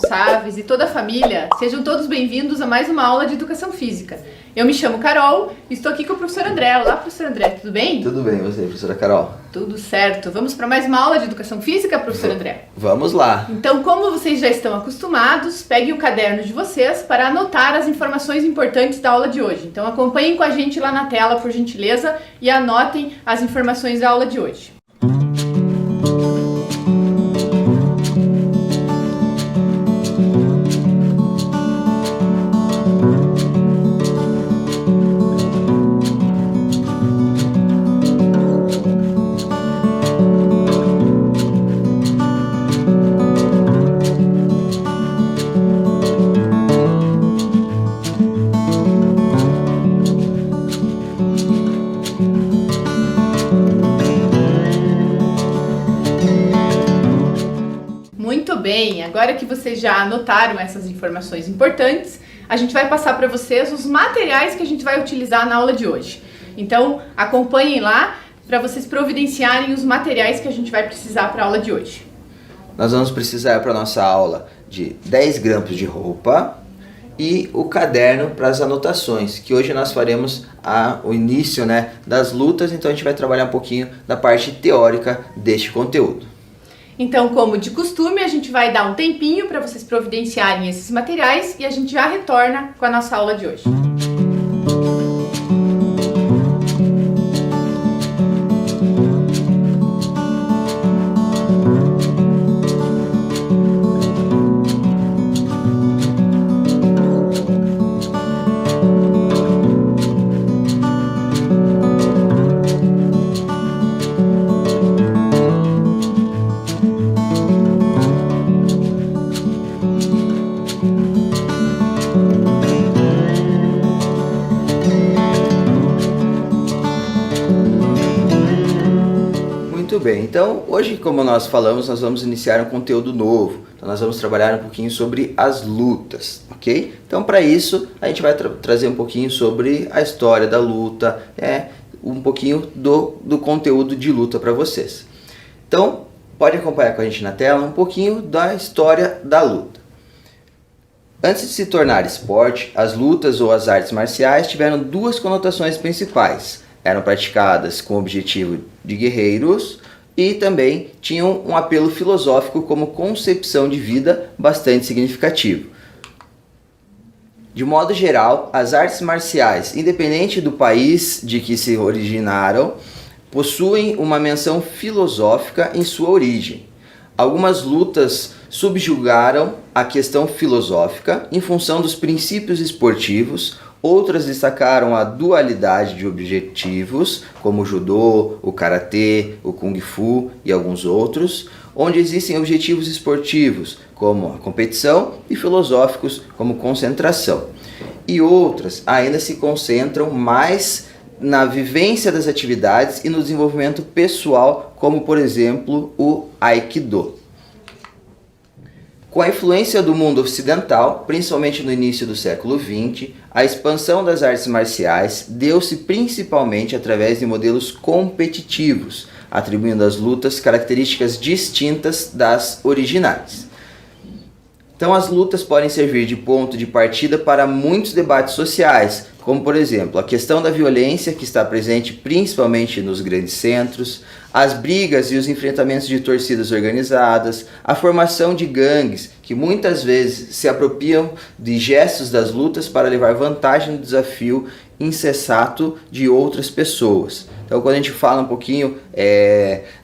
responsáveis e toda a família, sejam todos bem-vindos a mais uma aula de Educação Física. Eu me chamo Carol e estou aqui com o professor André. Olá, professor André, tudo bem? Tudo bem, e você, professora Carol? Tudo certo. Vamos para mais uma aula de Educação Física, professor André? Vamos lá. Então, como vocês já estão acostumados, peguem o caderno de vocês para anotar as informações importantes da aula de hoje. Então, acompanhem com a gente lá na tela, por gentileza, e anotem as informações da aula de hoje. Muito bem, agora que vocês já anotaram essas informações importantes, a gente vai passar para vocês os materiais que a gente vai utilizar na aula de hoje. Então, acompanhem lá para vocês providenciarem os materiais que a gente vai precisar para a aula de hoje. Nós vamos precisar para a nossa aula de 10 grampos de roupa e o caderno para as anotações, que hoje nós faremos o início, das lutas, então a gente vai trabalhar um pouquinho da parte teórica deste conteúdo. Então, como de costume, a gente vai dar um tempinho para vocês providenciarem esses materiais e a gente já retorna com a nossa aula de hoje. Muito bem, então hoje, como nós falamos, nós vamos iniciar um conteúdo novo. Então nós vamos trabalhar um pouquinho sobre as lutas, ok? Então para isso a gente vai trazer um pouquinho sobre a história da luta, um pouquinho do conteúdo de luta para vocês. Então pode acompanhar com a gente na tela um pouquinho da história da luta. Antes de se tornar esporte, as lutas ou as artes marciais tiveram duas conotações principais. Eram praticadas com o objetivo de guerreiros e também tinham um apelo filosófico como concepção de vida bastante significativo. De modo geral, as artes marciais, independente do país de que se originaram, possuem uma menção filosófica em sua origem. Algumas lutas subjugaram a questão filosófica em função dos princípios esportivos. Outras destacaram a dualidade de objetivos, como o judô, o karatê, o kung fu e alguns outros, onde existem objetivos esportivos, como a competição, e filosóficos, como concentração. E outras ainda se concentram mais na vivência das atividades e no desenvolvimento pessoal, como por exemplo o Aikido. Com a influência do mundo ocidental, principalmente no início do século XX, a expansão das artes marciais deu-se principalmente através de modelos competitivos, atribuindo às lutas características distintas das originais. Então as lutas podem servir de ponto de partida para muitos debates sociais, como por exemplo a questão da violência que está presente principalmente nos grandes centros, as brigas e os enfrentamentos de torcidas organizadas, a formação de gangues que muitas vezes se apropriam de gestos das lutas para levar vantagem no desafio incessato de outras pessoas. Então quando a gente fala um pouquinho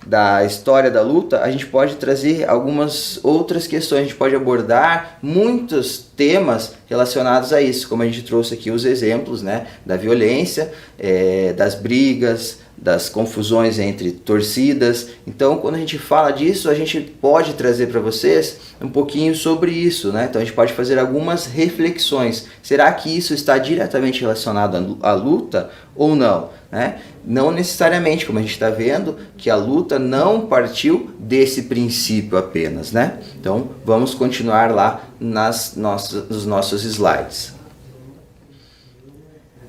da história da luta, a gente pode trazer algumas outras questões, a gente pode abordar muitos temas relacionados a isso, como a gente trouxe aqui os exemplos da violência, das brigas, das confusões entre torcidas. Então quando a gente fala disso, a gente pode trazer para vocês um pouquinho sobre isso, Então a gente pode fazer algumas reflexões. Será que isso está diretamente relacionado à luta ou não? Não necessariamente, como a gente está vendo, que a luta não partiu desse princípio apenas, Então vamos continuar lá nos nossos slides.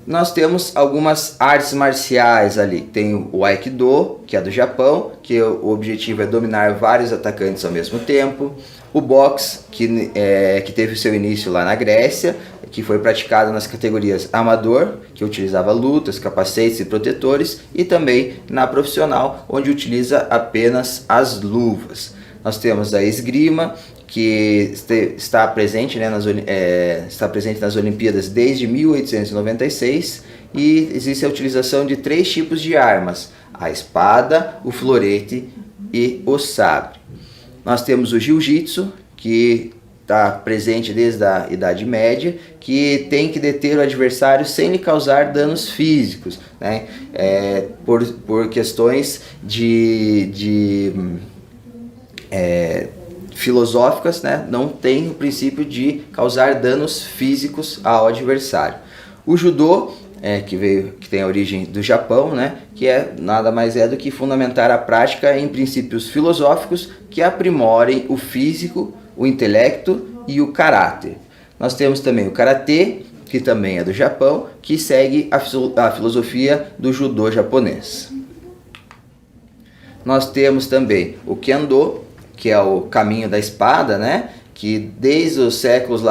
Nós temos algumas artes marciais ali. Tem o Aikido, que é do Japão, que o objetivo é dominar vários atacantes ao mesmo tempo. O boxe, que teve seu início lá na Grécia, que foi praticado nas categorias amador, que utilizava lutas, capacetes e protetores, e também na profissional, onde utiliza apenas as luvas. Nós temos a esgrima, que está presente, né, está presente nas Olimpíadas desde 1896, e existe a utilização de 3 tipos de armas: a espada, o florete e o sabre. Nós temos o jiu-jitsu, que está presente desde a Idade Média, que tem que deter o adversário sem lhe causar danos físicos, né? Por questões filosóficas, né? Não tem o princípio de causar danos físicos ao adversário. O judô, que tem a origem do Japão, né? Que nada mais do que fundamentar a prática em princípios filosóficos que aprimorem o físico, o intelecto e o caráter. Nós temos também o karatê, que também é do Japão, que segue a filosofia do judô japonês. Nós temos também o kendo, que é o caminho da espada, né? Que desde os séculos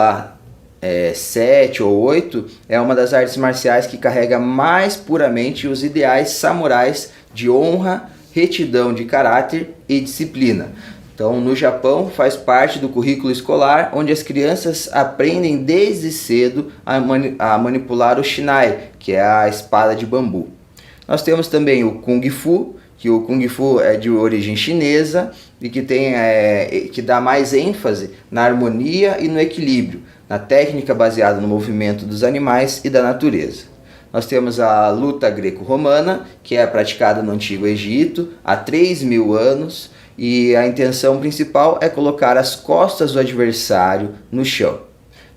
7 ou 8 é uma das artes marciais que carrega mais puramente os ideais samurais de honra, retidão de caráter e disciplina. Então, no Japão, faz parte do currículo escolar, onde as crianças aprendem desde cedo a manipular o shinai, que é a espada de bambu. Nós temos também o Kung Fu, que o Kung Fu é de origem chinesa e que dá mais ênfase na harmonia e no equilíbrio, na técnica baseada no movimento dos animais e da natureza. Nós temos a luta greco-romana, que é praticada no Antigo Egito há 3.000 anos, e a intenção principal é colocar as costas do adversário no chão.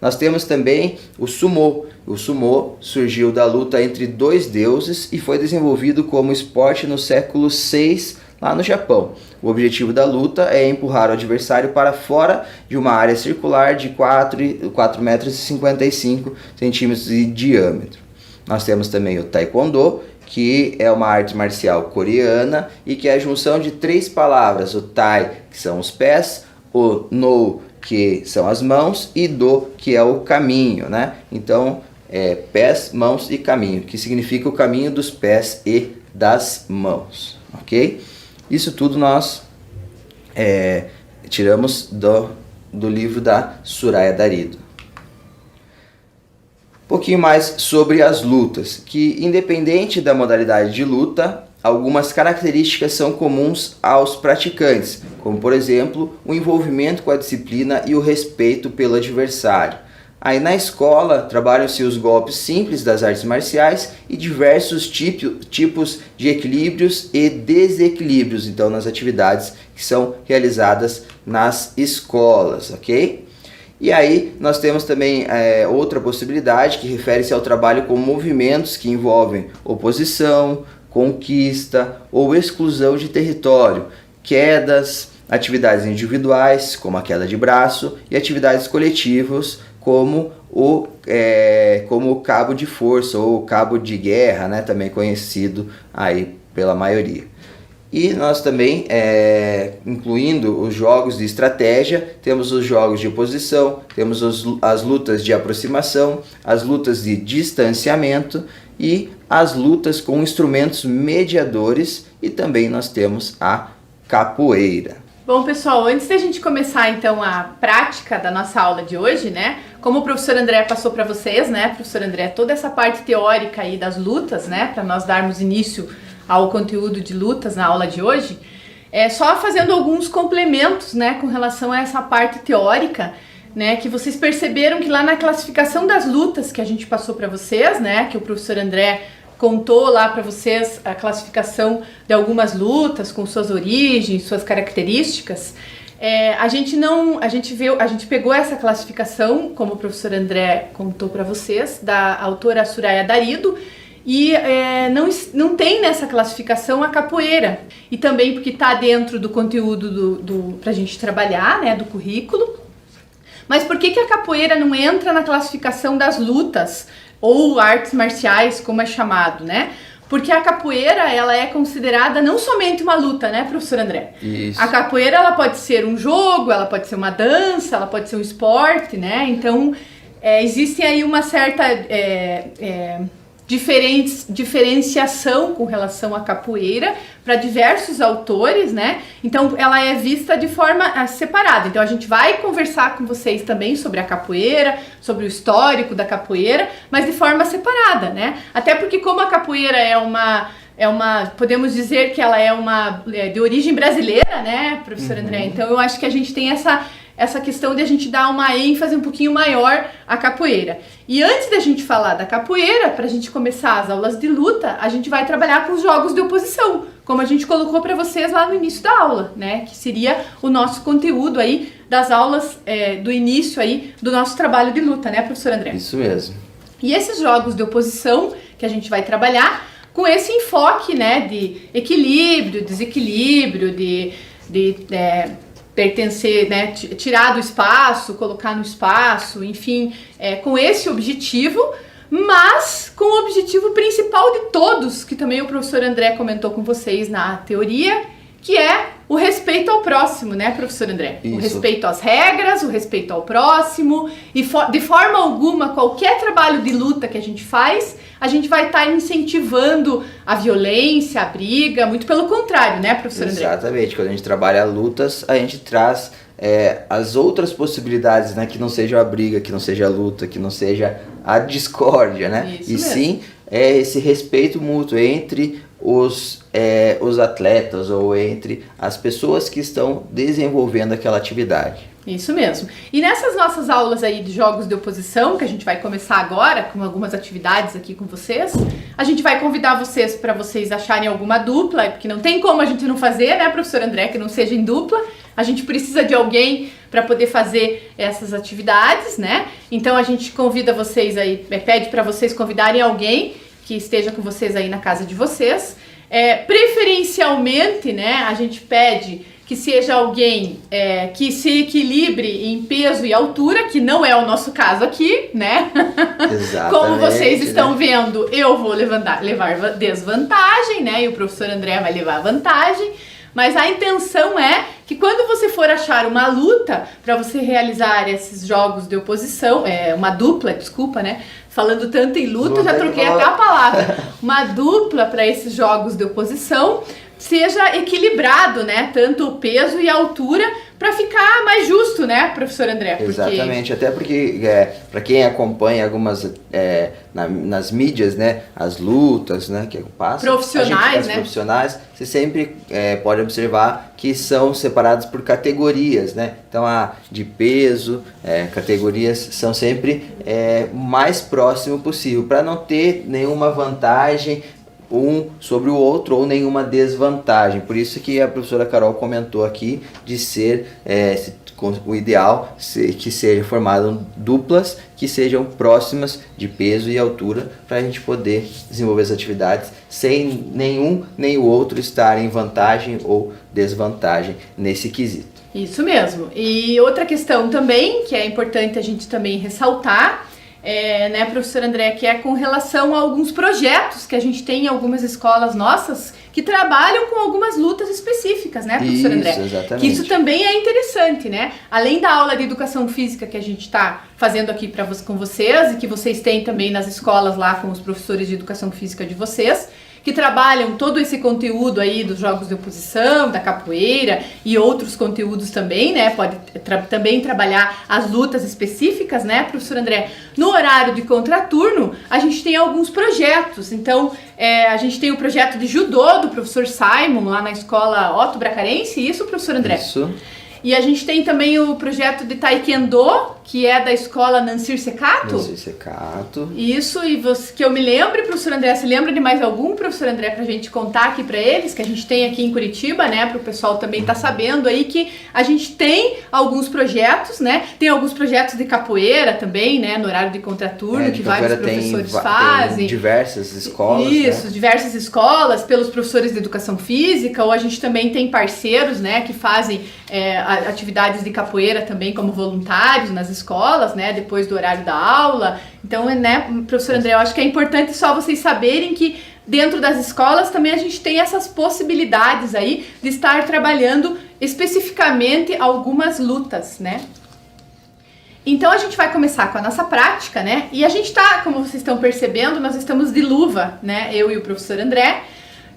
Nós temos também o sumô. O sumô surgiu da luta entre 2 deuses e foi desenvolvido como esporte no século VI lá no Japão. O objetivo da luta é empurrar o adversário para fora de uma área circular de 4,55 metros de diâmetro. Nós temos também o taekwondo, que é uma arte marcial coreana e que é a junção de 3 palavras: o tai, que são os pés, o no, que são as mãos, e do, que é o caminho, né? Então, pés, mãos e caminho, que significa o caminho dos pés e das mãos, ok? Isso tudo nós tiramos do livro da Soraya Darido. Um pouquinho mais sobre as lutas, que independente da modalidade de luta, algumas características são comuns aos praticantes, como por exemplo, o envolvimento com a disciplina e o respeito pelo adversário. Aí na escola trabalham-se os golpes simples das artes marciais e diversos tipos de equilíbrios e desequilíbrios, então nas atividades que são realizadas nas escolas, ok? E aí nós temos também outra possibilidade que refere-se ao trabalho com movimentos que envolvem oposição, conquista ou exclusão de território, quedas, atividades individuais, como a queda de braço, e atividades coletivas, como o cabo de força ou cabo de guerra, né, também conhecido aí pela maioria. E nós também, incluindo os jogos de estratégia, temos os jogos de oposição, temos as lutas de aproximação, as lutas de distanciamento e as lutas com instrumentos mediadores, e também nós temos a capoeira. Bom, pessoal, antes da gente começar então a prática da nossa aula de hoje, né? Como o professor André passou para vocês, né, professor André, toda essa parte teórica aí das lutas, né, para nós darmos início ao conteúdo de lutas na aula de hoje, só fazendo alguns complementos, né, com relação a essa parte teórica, né, que vocês perceberam que lá na classificação das lutas que a gente passou para vocês, né, que o professor André contou lá para vocês a classificação de algumas lutas com suas origens, suas características. A gente pegou essa classificação, como o professor André contou para vocês, da autora Soraya Darido, e não tem nessa classificação a capoeira, e também porque está dentro do conteúdo para a gente trabalhar, né, do currículo. Mas por que a capoeira não entra na classificação das lutas ou artes marciais, como é chamado, né? Porque a capoeira, ela é considerada não somente uma luta, né, professor André? Isso. A capoeira, ela pode ser um jogo, ela pode ser uma dança, ela pode ser um esporte, né? Então, existe aí uma certa diferenciação com relação à capoeira para diversos autores, né? Então, ela é vista de forma separada. Então, a gente vai conversar com vocês também sobre a capoeira, sobre o histórico da capoeira, mas de forma separada, né? Até porque como a capoeira podemos dizer que ela é de origem brasileira, né, professor André? Então, eu acho que a gente tem essa questão de a gente dar uma ênfase um pouquinho maior à capoeira. E antes da gente falar da capoeira, para a gente começar as aulas de luta, a gente vai trabalhar com os jogos de oposição, como a gente colocou para vocês lá no início da aula, né? Que seria o nosso conteúdo aí das aulas do início aí do nosso trabalho de luta, né, professor André? Isso mesmo. E esses jogos de oposição que a gente vai trabalhar com esse enfoque, né, de equilíbrio, desequilíbrio, de pertencer, né, tirar do espaço, colocar no espaço, enfim, com esse objetivo, mas com o objetivo principal de todos, que também o professor André comentou com vocês na teoria, que é o respeito ao próximo, né, professor André? Isso. O respeito às regras, o respeito ao próximo, e de forma alguma, qualquer trabalho de luta que a gente faz, a gente vai estar incentivando a violência, a briga, muito pelo contrário, né, professor André? Exatamente, quando a gente trabalha lutas, a gente traz as outras possibilidades, né, que não seja a briga, que não seja a luta, que não seja a discórdia, né? Isso e mesmo. sim esse respeito mútuo entre os atletas ou entre as pessoas que estão desenvolvendo aquela atividade. Isso mesmo. E nessas nossas aulas aí de jogos de oposição, que a gente vai começar agora com algumas atividades aqui com vocês, a gente vai convidar vocês para vocês acharem alguma dupla, porque não tem como a gente não fazer, né, professor André, que não seja em dupla. A gente precisa de alguém para poder fazer essas atividades, né? Então a gente convida vocês aí, pede para vocês convidarem alguém que esteja com vocês aí na casa de vocês. Preferencialmente, né, a gente pede que seja alguém que se equilibre em peso e altura, que não é o nosso caso aqui, né? Exatamente. Como vocês estão né? vendo, eu vou levar desvantagem, né? E o professor André vai levar vantagem. Mas a intenção é que quando você for achar uma luta para você realizar esses jogos de oposição, uma dupla, desculpa, né? Falando tanto em luta, já troquei até a palavra. Uma dupla para esses jogos de oposição seja equilibrado, né? Tanto o peso e a altura, para ficar mais justo, né, professor André? Exatamente, até porque para quem acompanha algumas nas mídias, né, as lutas, né, que passa, profissionais, né? Profissionais, você sempre pode observar que são separados por categorias, né? Então de peso, categorias são sempre o mais próximo possível, para não ter nenhuma vantagem um sobre o outro ou nenhuma desvantagem. Por isso que a professora Carol comentou aqui de ser o ideal que sejam formadas duplas que sejam próximas de peso e altura, para a gente poder desenvolver as atividades sem nenhum nem o outro estar em vantagem ou desvantagem nesse quesito. Isso mesmo. E outra questão também que é importante a gente também ressaltar, né, professor André, que é com relação a alguns projetos que a gente tem em algumas escolas nossas que trabalham com algumas lutas específicas, né, professor André? Exatamente. Que isso também é interessante, né? Além da aula de educação física que a gente está fazendo aqui com vocês e que vocês têm também nas escolas lá com os professores de educação física de vocês, que trabalham todo esse conteúdo aí dos jogos de oposição, da capoeira e outros conteúdos também, né? Pode também trabalhar as lutas específicas, né, professor André? No horário de contraturno, a gente tem alguns projetos. Então, a gente tem o projeto de judô do professor Simon, lá na escola Otto Bracarense, isso, professor André? Isso. E a gente tem também o projeto de Taekwondo, que é da escola Nansir Secato. Nansir Secato. Isso, e que eu me lembre, professor André, se lembra de mais algum, professor André, pra gente contar aqui pra eles, que a gente tem aqui em Curitiba, né, pro pessoal também tá sabendo aí que a gente tem alguns projetos, né, tem alguns projetos de capoeira também, né, no horário de contraturno, que vários professores fazem. Tem diversas escolas, isso, né? Diversas escolas, pelos professores de educação física, ou a gente também tem parceiros, né, que fazem atividades de capoeira também como voluntários nas escolas, né, depois do horário da aula. Então, né, professor André, eu acho que é importante só vocês saberem que dentro das escolas também a gente tem essas possibilidades aí de estar trabalhando especificamente algumas lutas, né? Então a gente vai começar com a nossa prática, né? E a gente tá, como vocês estão percebendo, nós estamos de luva, né? Eu e o professor André.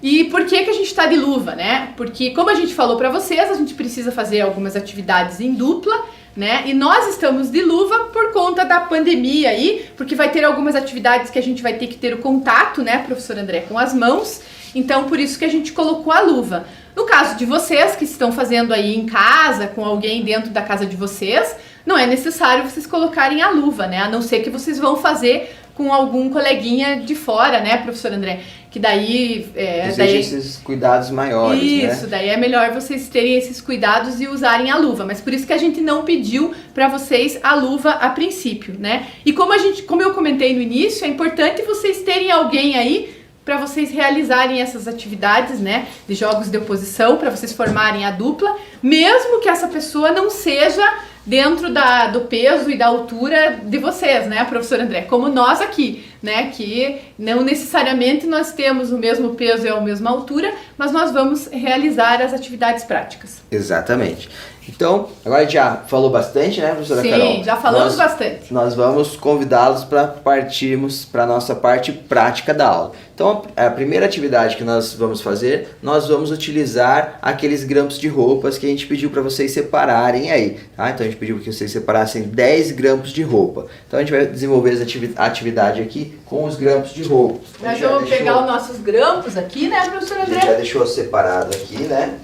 E por que a gente tá de luva, né? Porque como a gente falou para vocês, a gente precisa fazer algumas atividades em dupla, né? E nós estamos de luva por conta da pandemia aí, porque vai ter algumas atividades que a gente vai ter que ter o contato, né, professor André, com as mãos. Então por isso que a gente colocou a luva. No caso de vocês que estão fazendo aí em casa, com alguém dentro da casa de vocês, não é necessário vocês colocarem a luva, né? A não ser que vocês vão fazer com algum coleguinha de fora, né, professor André? Que daí... Exige esses cuidados maiores, isso, né? Daí é melhor vocês terem esses cuidados e usarem a luva. Mas por isso que a gente não pediu para vocês a luva a princípio, né? E como eu comentei no início, é importante vocês terem alguém aí para vocês realizarem essas atividades, né, de jogos de oposição, para vocês formarem a dupla, mesmo que essa pessoa não seja dentro do peso e da altura de vocês, né, professor André? Como nós aqui, né, que não necessariamente nós temos o mesmo peso e a mesma altura, mas nós vamos realizar as atividades práticas. Exatamente. Então, agora a gente já falou bastante, né, professora Carol? Sim, já falamos bastante. Nós vamos convidá-los para partirmos para a nossa parte prática da aula. Então, a primeira atividade que nós vamos fazer, nós vamos utilizar aqueles grampos de roupas que a gente pediu para vocês separarem aí, tá? Então, a gente pediu que vocês separassem 10 grampos de roupa. Então, a gente vai desenvolver a atividade aqui com os grampos de roupa. Nós vamos pegar os nossos grampos aqui, né, professor André? A gente já deixou separado aqui, né?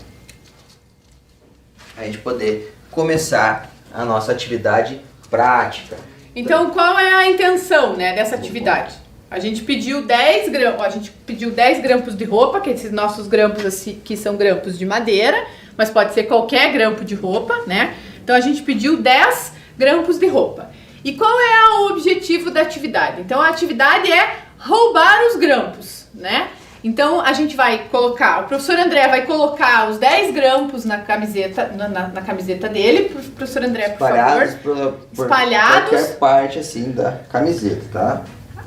A gente poder começar a nossa atividade prática. Então, qual é a intenção, né, dessa atividade? A gente pediu 10 grampos de roupa, que esses nossos grampos aqui são grampos de madeira, mas pode ser qualquer grampo de roupa, né? Então, a gente pediu 10 grampos de roupa. E qual é o objetivo da atividade? Então, a atividade é roubar os grampos, né? Então, a gente vai colocar, o professor André vai colocar os 10 grampos na camiseta, na camiseta dele. Professor André, por favor. Espalhados. Qualquer parte assim da camiseta, tá?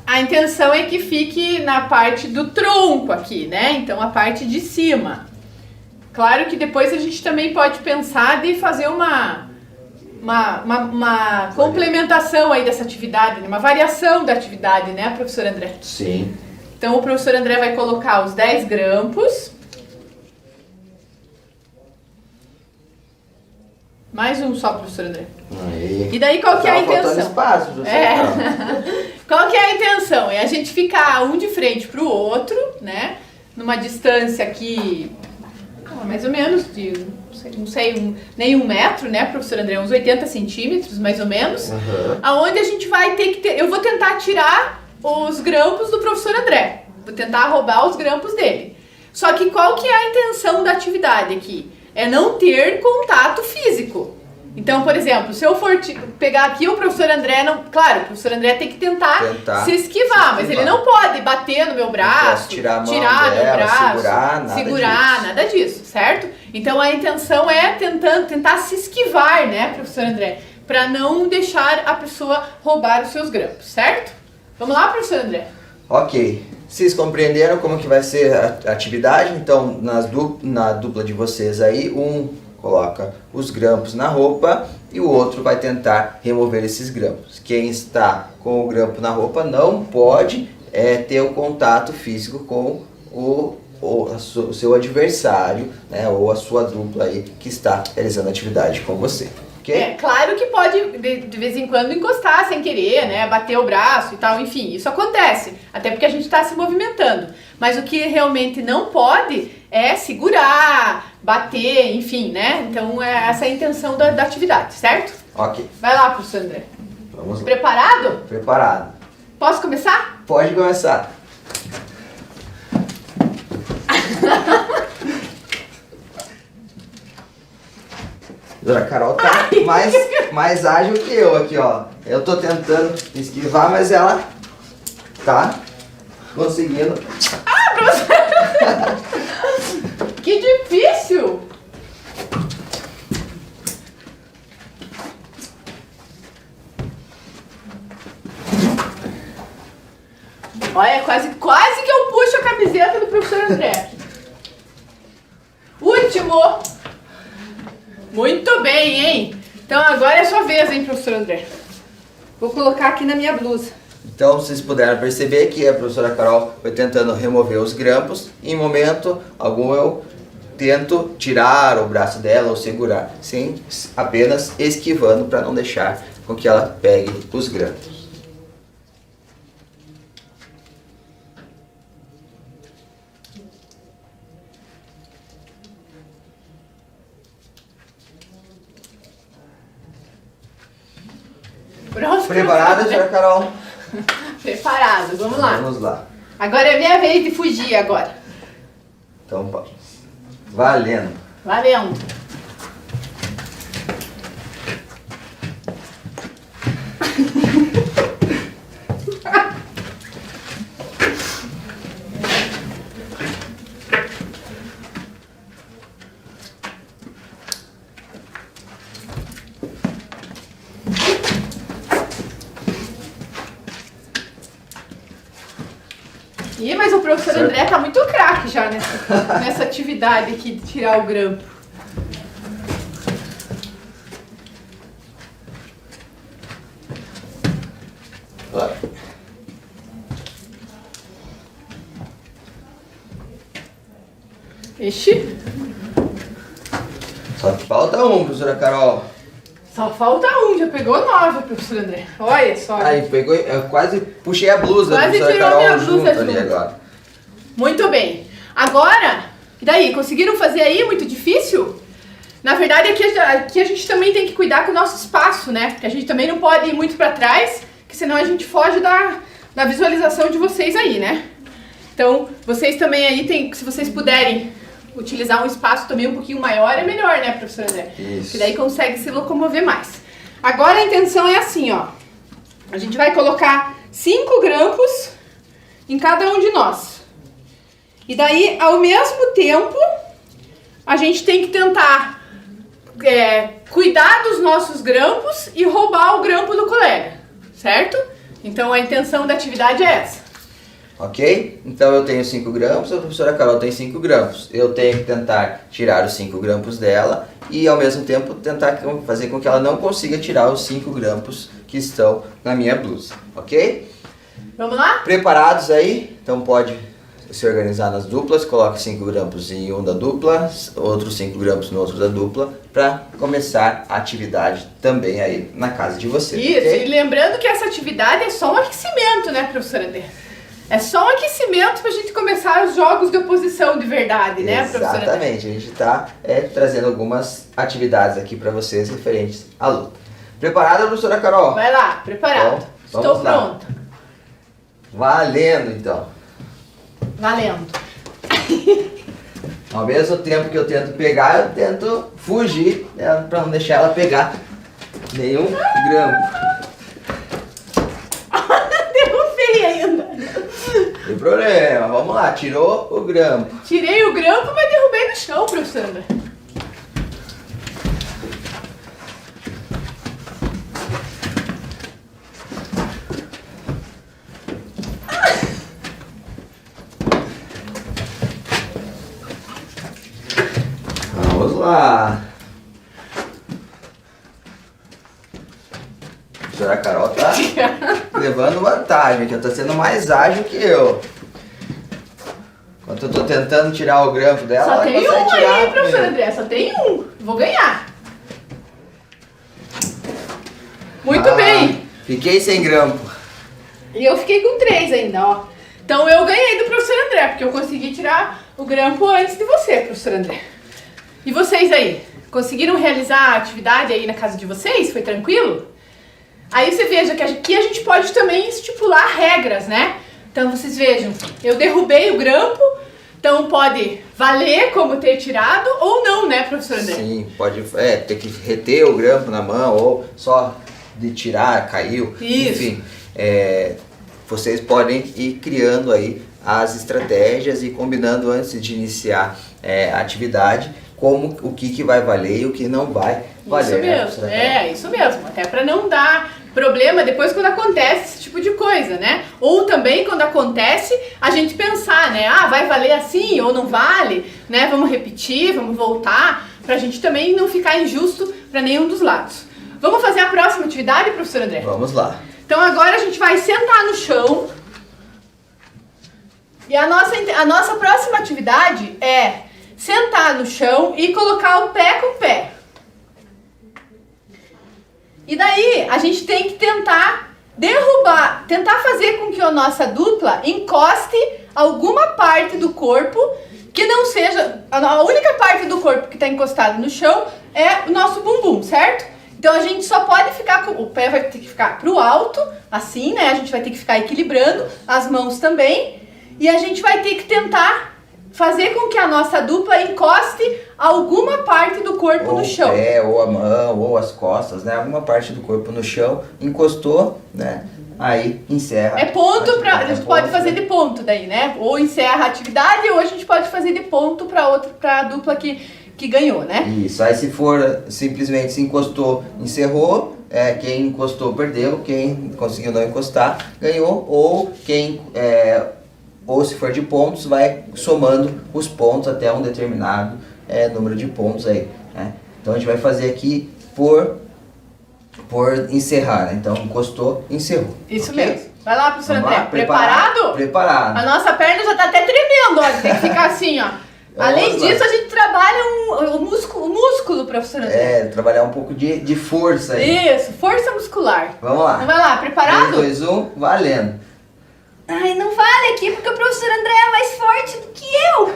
A intenção é que fique na parte do tronco aqui, né? Então, a parte de cima. Claro que depois a gente também pode pensar de fazer uma complementação aí dessa atividade, uma variação da atividade, né, professor André? Sim. Então, o professor André vai colocar os 10 grampos. Mais um só, professor André. Aí. E daí, qual que é a intenção? Espaço, Qual que é a intenção? É a gente ficar um de frente para o outro, né? Numa distância aqui, mais ou menos de, não sei, nem 1 metro, né, professor André? Uns 80 centímetros, mais ou menos. Uhum. Aonde a gente vai ter que ter... Eu vou tentar tirar os grampos do professor André. Vou tentar roubar os grampos dele. Só que qual que é a intenção da atividade aqui? É não ter contato físico. Então, por exemplo, se eu for pegar aqui o professor André, claro, o professor André tem que tentar se esquivar, mas ele não pode bater no meu braço, tirar meu braço, segurar, nada disso, certo? Então a intenção é tentar se esquivar, né, professor André? Para não deixar a pessoa roubar os seus grampos, certo? Vamos lá, professor André? Ok. Vocês compreenderam como que vai ser a atividade? Então, na dupla de vocês aí, um coloca os grampos na roupa e o outro vai tentar remover esses grampos. Quem está com o grampo na roupa não pode ter o contato físico com o seu adversário, né, ou a sua dupla aí que está realizando a atividade com você. Okay? É claro que pode de vez em quando encostar sem querer, né, bater o braço e tal, enfim, isso acontece, até porque a gente está se movimentando. Mas o que realmente não pode é segurar, bater, enfim, né? Então essa é a intenção da atividade, certo? Ok. Vai lá, professor André. Vamos lá. Preparado? Preparado. Posso começar? Pode começar. A Carol tá mais ágil que eu aqui, ó. Eu tô tentando esquivar, mas ela tá conseguindo. Ah, professor! Que difícil! Olha, quase que eu puxo a camiseta. professor André. Último. Muito bem, hein? Então agora é a sua vez, hein, professor André. Vou colocar aqui na minha blusa. Então vocês puderam perceber que a professora Carol foi tentando remover os grampos. Em momento algum eu tento tirar o braço dela ou segurar, sem apenas esquivando para não deixar com que ela pegue os grampos. Pronto. Preparada, senhora Carol? Preparado, vamos lá. Vamos lá. Agora é minha vez de fugir agora. Então, valendo. Valendo. Ih, mas o professor André tá muito craque já nessa atividade aqui de tirar o grampo. Ixi. Só que falta um, professora Carol. Só falta um, já pegou 9, professor André. Olha só. Aí, pegou, eu quase puxei a blusa da Quase professora tirou Carol minha blusa junto ali agora. Muito bem. Agora, e daí? Conseguiram fazer aí? Muito difícil? Na verdade, aqui a gente também tem que cuidar com o nosso espaço, né? Porque a gente também não pode ir muito pra trás, porque senão a gente foge da visualização de vocês aí, né? Então, vocês também aí tem, se vocês puderem utilizar um espaço também um pouquinho maior, é melhor, né, professor André? Isso. Porque daí consegue se locomover mais. Agora a intenção é assim, ó. A gente vai colocar 5 grampos em cada um de nós. E daí, ao mesmo tempo, a gente tem que tentar cuidar dos nossos grampos e roubar o grampo do colega, certo? Então a intenção da atividade é essa. Ok? Então eu tenho 5 grampos, a professora Carol tem 5 grampos. Eu tenho que tentar tirar os 5 grampos dela e ao mesmo tempo tentar fazer com que ela não consiga tirar os 5 grampos que estão na minha blusa. Ok? Vamos lá? Preparados aí? Então pode se organizar nas duplas, coloque 5 grampos em um da dupla, outros 5 grampos no outro da dupla, para começar a atividade também aí na casa de vocês. Isso, okay? E lembrando que essa atividade é só um aquecimento, né, professora André? É só um aquecimento pra gente começar os jogos de oposição de verdade, né, professora André? Exatamente, a gente está trazendo algumas atividades aqui para vocês referentes à luta. Preparada, professora Carol? Vai lá, preparado. Então, Estou vamos lá. pronta. Valendo, então. Valendo. Ao mesmo tempo que eu tento pegar, eu tento fugir, né, para não deixar ela pegar nenhum grampo. Derrubei ainda. Sem problema, vamos lá, tirou o grampo. Tirei o grampo, mas derrubei no chão, professora André. Vamos lá. A professora Carol tá levando vantagem, que ela tá sendo mais ágil que eu. Enquanto eu tô tentando tirar o grampo dela, Só ela tem consegue um tirar aí, professor primeiro. André, só tem um. Vou ganhar. Muito bem. Fiquei sem grampo. E eu fiquei com 3 ainda, ó. Então eu ganhei do professor André, porque eu consegui tirar o grampo antes de você, professor André. E vocês aí? Conseguiram realizar a atividade aí na casa de vocês? Foi tranquilo? Aí você veja que aqui a gente pode também estipular regras, né? Então vocês vejam, eu derrubei o grampo, então pode valer como ter tirado ou não, né, professor André? Sim, pode ter que reter o grampo na mão ou só de tirar, caiu. Isso. Enfim, vocês podem ir criando aí as estratégias e combinando antes de iniciar a atividade o que vai valer e o que não vai valer. Isso mesmo, né, isso mesmo. Até para não dar problema depois quando acontece esse tipo de coisa, né? Ou também quando acontece, a gente pensar, né? Ah, vai valer assim ou não vale, né? Vamos repetir, vamos voltar, pra gente também não ficar injusto pra nenhum dos lados. Vamos fazer a próxima atividade, professor André? Vamos lá. Então agora a gente vai sentar no chão. E a nossa próxima atividade é sentar no chão e colocar o pé com o pé. E daí a gente tem que tentar derrubar, tentar fazer com que a nossa dupla encoste alguma parte do corpo que não seja, a única parte do corpo que está encostado no chão é o nosso bumbum, certo? Então a gente só pode ficar com, o pé vai ter que ficar pro alto, assim, né? A gente vai ter que ficar equilibrando, as mãos também, e a gente vai ter que tentar fazer com que a nossa dupla encoste alguma parte do corpo no chão. Ou o pé, ou a mão, ou as costas, né? Alguma parte do corpo no chão, encostou, né? Aí encerra. É ponto pra. A gente pode fazer né? de ponto daí, né? Ou encerra a atividade, ou a gente pode fazer de ponto pra dupla que ganhou, né? Isso, aí se for simplesmente se encostou, encerrou, quem encostou perdeu, quem conseguiu não encostar ganhou, ou quem ou se for de pontos, vai somando os pontos até um determinado número de pontos aí, né? Então a gente vai fazer aqui por encerrar, né? Então encostou, encerrou. Isso okay? mesmo. Vai lá, professor Vamos André. lá? Preparado? Preparado. A nossa perna já tá até tremendo, ó. Tem que ficar assim, ó. Além disso, a gente trabalha o músculo, professor André. Trabalhar um pouco de força aí. Isso, força muscular. Vamos lá. Então vai lá, preparado? 3, 2, 1, valendo. Ai, não vale aqui porque o professor André é mais forte do que eu.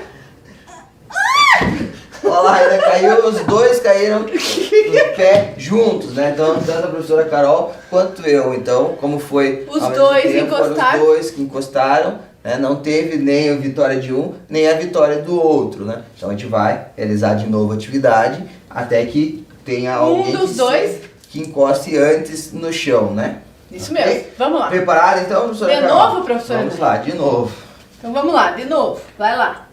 Olha lá, ainda caiu, os dois caíram no pé juntos, né? Então, tanto a professora Carol quanto eu. Então, como foi Os ao mesmo dois tempo, encostaram. foram os dois que encostaram, né? Não teve nem a vitória de um, nem a vitória do outro, né? Então a gente vai realizar de novo a atividade até que tenha alguém dos dois que encoste antes no chão, né? Isso mesmo. Vamos lá. Preparado então, professora De Carol? novo, professor Vamos André? lá, de novo. Então vamos lá, de novo. Vai lá.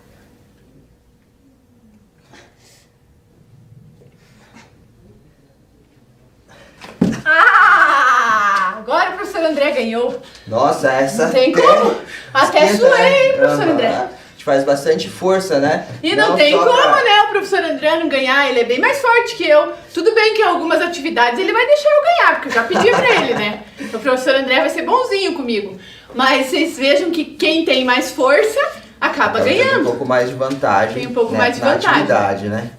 Agora o professor André ganhou. Nossa, essa... Não tem como. Até esquenta, suei, né? hein, professor André. A gente faz bastante força, né? E não tem só como, pra- né, o professor André não ganhar, ele é bem mais forte que eu. Tudo bem que em algumas atividades ele vai deixar eu ganhar, porque eu já pedi pra ele, né? O professor André vai ser bonzinho comigo. Mas vocês vejam que quem tem mais força acaba Tem um ganhando. pouco mais de vantagem. Tem um pouco né, mais de na vantagem. atividade, né?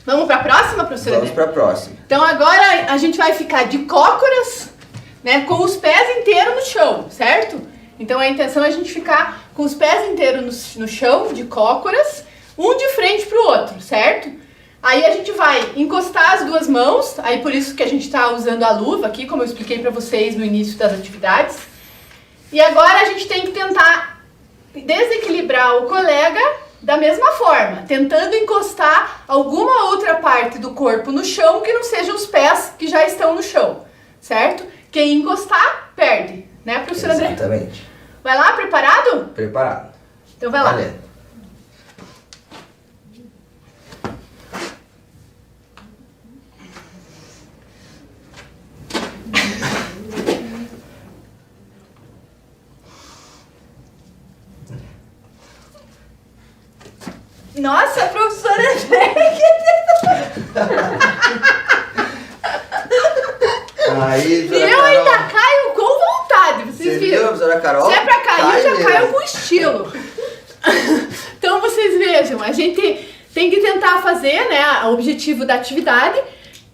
Vamos pra próxima, professor Vamos André? pra próxima. Então agora a gente vai ficar de cócoras, né, com os pés inteiros no chão, certo? Então a intenção é a gente ficar com os pés inteiros no chão, de cócoras, um de frente pro outro, certo? Aí a gente vai encostar as duas mãos, aí por isso que a gente tá usando a luva aqui, como eu expliquei pra vocês no início das atividades. E agora a gente tem que tentar desequilibrar o colega da mesma forma, tentando encostar alguma outra parte do corpo no chão que não sejam os pés que já estão no chão, certo? Quem encostar, perde, né, professor André? Exatamente. Vai lá, preparado? Preparado. Então vai lá. Valendo. Nossa, professor André. Aí, E professora eu ainda Carol, caio com vontade, vocês Você viu, viram? professora Carol? Se é pra cair, Cai eu já mesmo. caio com estilo. Então vocês vejam, a gente tem que tentar fazer, né, o objetivo da atividade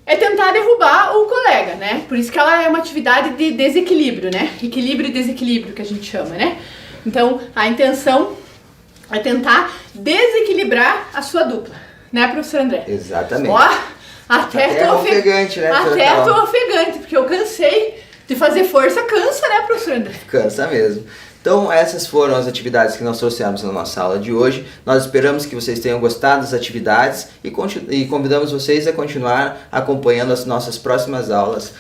é tentar derrubar o colega, né? Por isso que ela é uma atividade de desequilíbrio, né? Equilíbrio e desequilíbrio que a gente chama, né? Então a intenção é tentar desequilibrar a sua dupla, né, professor André? Exatamente. Ó, até tô ofegante, né, professora Até Carol? tô ofegante, porque eu cansei de fazer força, cansa, né, professor André? Cansa mesmo. Então essas foram as atividades que nós trouxemos na nossa aula de hoje. Nós esperamos que vocês tenham gostado das atividades e convidamos vocês a continuar acompanhando as nossas próximas aulas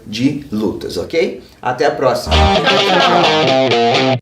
de lutas, ok? Até a próxima. Tchau, tchau.